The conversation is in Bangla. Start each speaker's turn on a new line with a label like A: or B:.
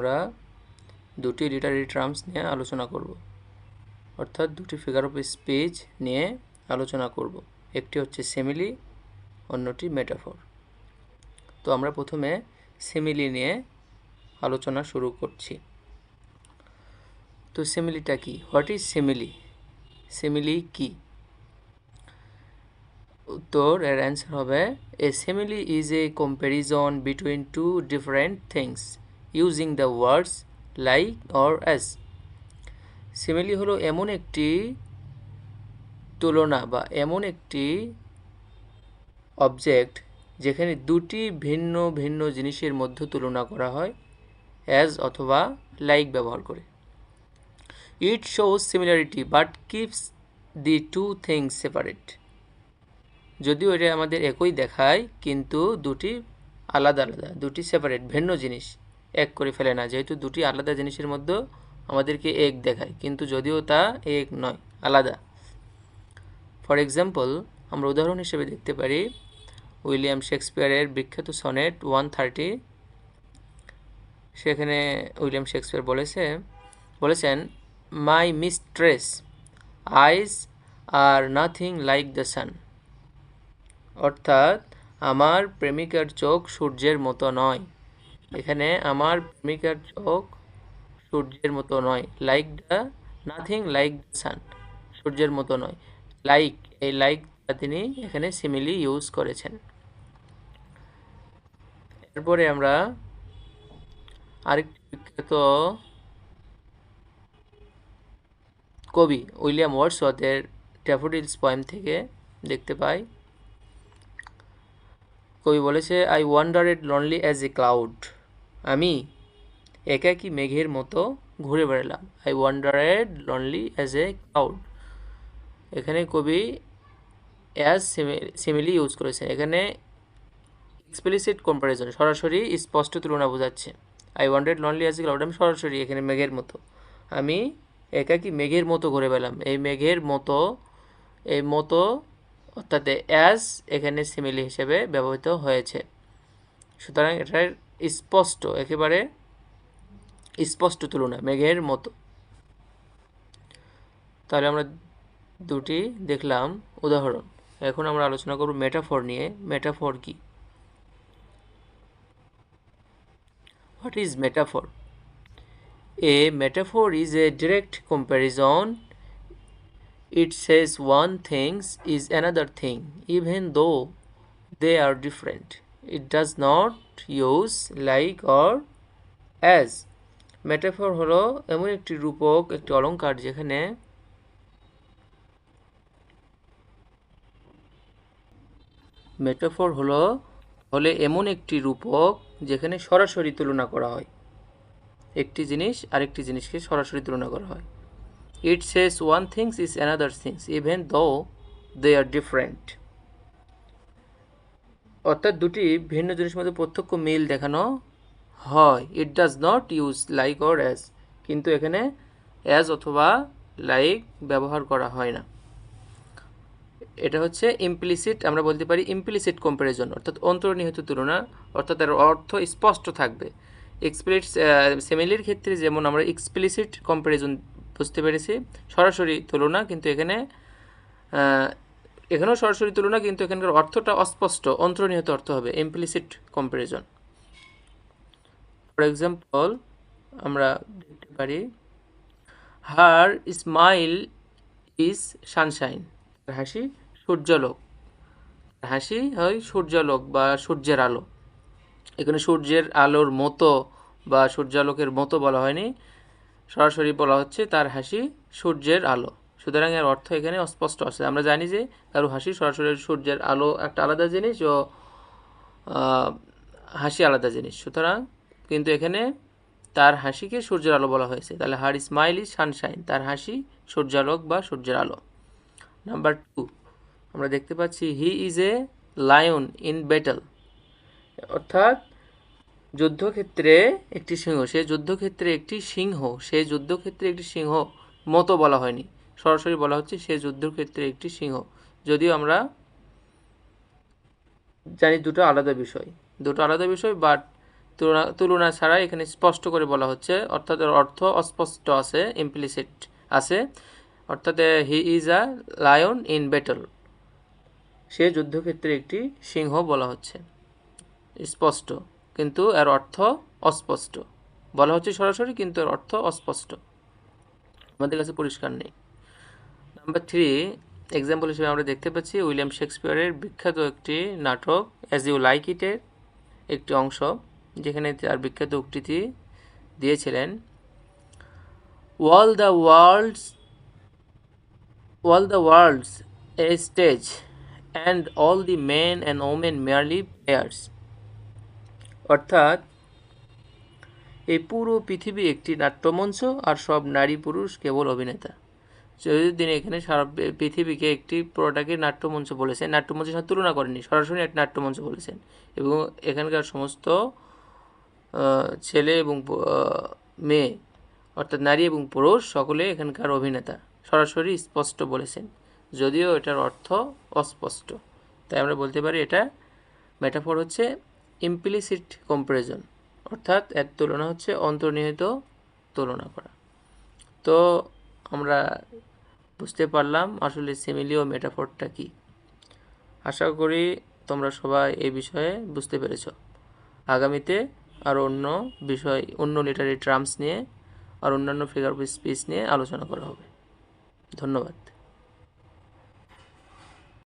A: আমরা দুটি লিটারি টার্মস নিয়ে আলোচনা করব, অর্থাৎ দুটি ফিগার অফ স্পিচ নিয়ে আলোচনা করব। একটি হচ্ছে সিমিলি, অন্যটি মেটাফর। তো আমরা প্রথমে সিমিলি নিয়ে আলোচনা শুরু করছি। তো সিমিলিটা কি? What is simile? সিমিলি কি? উত্তর এর অ্যান্সার হবে a simile is a comparison between two different things using the words like or as. Simile হলো এমন একটি তুলনা বা এমন একটি অবজেক্ট যেখানে দুটি ভিন্ন ভিন্ন জিনিসের মধ্যে তুলনা করা হয় অ্যাজ অথবা লাইক ব্যবহার করে। It shows similarity but keeps the two things separate. যদিও এটা আমাদের একই দেখায়, কিন্তু দুটি আলাদা আলাদা, দুটি সেপারেট, ভিন্ন জিনিস, এক করে ফেলে না। যেহেতু দুটি আলাদা জিনিসের মধ্যে আমাদেরকে এক দেখায়, কিন্তু যদিও তা এক নয়, আলাদা। ফর এক্সাম্পল, আমরা উদাহরণ হিসেবে দেখতে পারি উইলিয়াম শেক্সপিয়ারের বিখ্যাত সনেট 130। সেখানে উইলিয়াম শেক্সপিয়ার বলেছেন, my mistress eyes are nothing like the sun. অর্থাৎ আমার প্রেমিকার চোখ সূর্যের মতো নয়। এখানে আমার প্রেমিকার চোখ সূর্যের মতো নয়, like the, nothing like the সান, সূর্যের মতো নয়। লাইক, এই লাইকটা তিনি এখানে সিমিলি ইউজ করেছেন। এরপরে আমরা আরেকটি বিখ্যাত কবি উইলিয়াম ওয়ার্ডসওয়ার্থের ড্যাফোডিলস পোয়েম থেকে দেখতে পাই। কবি বলেছে, I wandered lonely as a cloud. আমি একাকী মেঘের মতো ঘুরে বেড়ালাম। I wandered lonely as a cloud. এখানে কবি অ্যাজ সিমিলি ইউজ করেছেন। এখানে এক্সপ্লিসিট কম্পারিজন, সরাসরি স্পষ্ট তুলনা বোঝাচ্ছে। I wandered lonely as a cloud, আমি সরাসরি এখানে মেঘের মতো, আমি একাকী মেঘের মতো ঘুরে বেড়ালাম। এই মেঘের মতো, এই মতো অর্থাৎ অ্যাজ এখানে সিমিলি হিসেবে ব্যবহৃত হয়েছে। সুতরাং এটার স্পষ্ট, একেবারে স্পষ্ট তুলনা, মেঘের মতো। তাহলে আমরা দুটি দেখলাম উদাহরণ। এখন আমরা আলোচনা করব মেটাফর নিয়ে। মেটাফর কি? What is metaphor? A metaphor is a direct comparison. It says one thing is another thing, even though they are different. It does not use like or as. Metaphor হলো এমন একটি রূপক, একটি অলঙ্কার যেখানে মেটাফর হলে এমন একটি রূপক যেখানে সরাসরি তুলনা করা হয়, একটি জিনিস আরেকটি জিনিসকে সরাসরি তুলনা করা হয়। It says one thing is another thing, even though they are different. অর্থাৎ দুটি ভিন্ন জিনিসের মধ্যে প্রত্যক্ষ মিল দেখানো হয়। It does not use like or as, কিন্তু এখানে অ্যাজ অথবা লাইক ব্যবহার করা হয় না। এটা হচ্ছে ইমপ্লিসিট, আমরা বলতে পারি ইমপ্লিসিট কম্প্যারিজন, অর্থাৎ অন্তর্নিহিত তুলনা, অর্থাৎ এর অর্থ স্পষ্ট থাকবে। সিমিলির ক্ষেত্রে যেমন আমরা এক্সপ্লিসিট কম্প্যারিজন বুঝতে পেরেছি, সরাসরি তুলনা, কিন্তু এখানেও সরাসরি তুলনা, কিন্তু এখানকার অর্থটা অস্পষ্ট, অন্তর্নিহিত অর্থ হবে ইমপ্লিসিট কম্প্যারিজন। ফর এক্সাম্পল, আমরা দেখতে পারি হার স্মাইল ইজ সানশাইন। হাসি সূর্যালোক, হাসি হয় সূর্যালোক বা সূর্যের আলো। এখানে সূর্যের আলোর মতো বা সূর্যালোকের মতো বলা হয়নি, সরাসরি বলা হচ্ছে তার হাসি সূর্যের আলো। সুতরাং এর অর্থ এখানে অস্পষ্ট আছে। আমরা জানি যে কারো হাসি সরাসরি সূর্যের আলো একটা আলাদা জিনিস ও হাসি আলাদা জিনিস। সুতরাং কিন্তু এখানে তার হাসিকে সূর্যের আলো বলা হয়েছে। তাহলে হার স্মাইল ইজ সানশাইন, তার হাসি সূর্যালোক বা সূর্যের আলো। নাম্বার 2, আমরা দেখতে পাচ্ছি he is a lion in battle. অর্থাৎ যুদ্ধক্ষেত্রে একটি সিংহ, সে যুদ্ধক্ষেত্রে একটি সিংহ, সে যুদ্ধক্ষেত্রে একটি সিংহ মতো বলা হয়নি, সরাসরি বলা হচ্ছে সে যুদ্ধক্ষেত্রে একটি সিংহ। যদিও আমরা জানি দুটো আলাদা বিষয়, বাট তুলনা ছাড়া এখানে স্পষ্ট করে বলা হচ্ছে, অর্থাৎ এর অর্থ অস্পষ্ট আছে, ইমপ্লিসিট আছে, অর্থাৎ he is a lion in battle, সে যুদ্ধক্ষেত্রে একটি সিংহ বলা হচ্ছে। স্পষ্ট কিন্তু এর অর্থ অস্পষ্ট, বলা হচ্ছে সরাসরি কিন্তু এর অর্থ অস্পষ্ট, আমাদের কাছে পরিষ্কার নেই। নাম্বার 3 এক্সাম্পল হিসেবে আমরা দেখতে পাচ্ছি উইলিয়াম শেক্সপিয়ারের বিখ্যাত একটি নাটক অ্যাজ ইউ লাইক ইটের একটি অংশ, যেখানে তার বিখ্যাত উক্তিটি দিয়েছিলেন, All the world's a stage, and all the men and women merely players. অর্থাৎ এই পুরো পৃথিবী একটি নাট্যমঞ্চ আর সব নারী পুরুষ কেবল অভিনেতা। যদি এখানে সারা পৃথিবীকে একটি পুরোটাকে নাট্যমঞ্চ বলেছেন, নাট্যমঞ্চের সাথে তুলনা করেননি, সরাসরি একটা নাট্যমঞ্চ বলেছেন, এবং এখানকার সমস্ত ছেলে এবং মেয়ে অর্থাৎ নারী এবং পুরুষ সকলে এখানকার অভিনেতা, সরাসরি স্পষ্ট বলেছেন, যদিও এটার অর্থ অস্পষ্ট। তাই আমরা বলতে পারি এটা মেটাফর হচ্ছে ইমপ্লিসিট কম্পারিজন, অর্থাৎ এর তুলনা হচ্ছে অন্তর্নিহিত তুলনা করা। তো আমরা বুঝতে পারলাম আসলে সিমিলি ও মেটাফরটা কি। আশা করি তোমরা সবাই এই বিষয়ে বুঝতে পেরেছ। আগামীতে আর অন্য বিষয়, অন্য লিটারি টার্মস নিয়ে আর অন্যান্য ফিগার অফ স্পিচ নিয়ে আলোচনা করা হবে। ধন্যবাদ।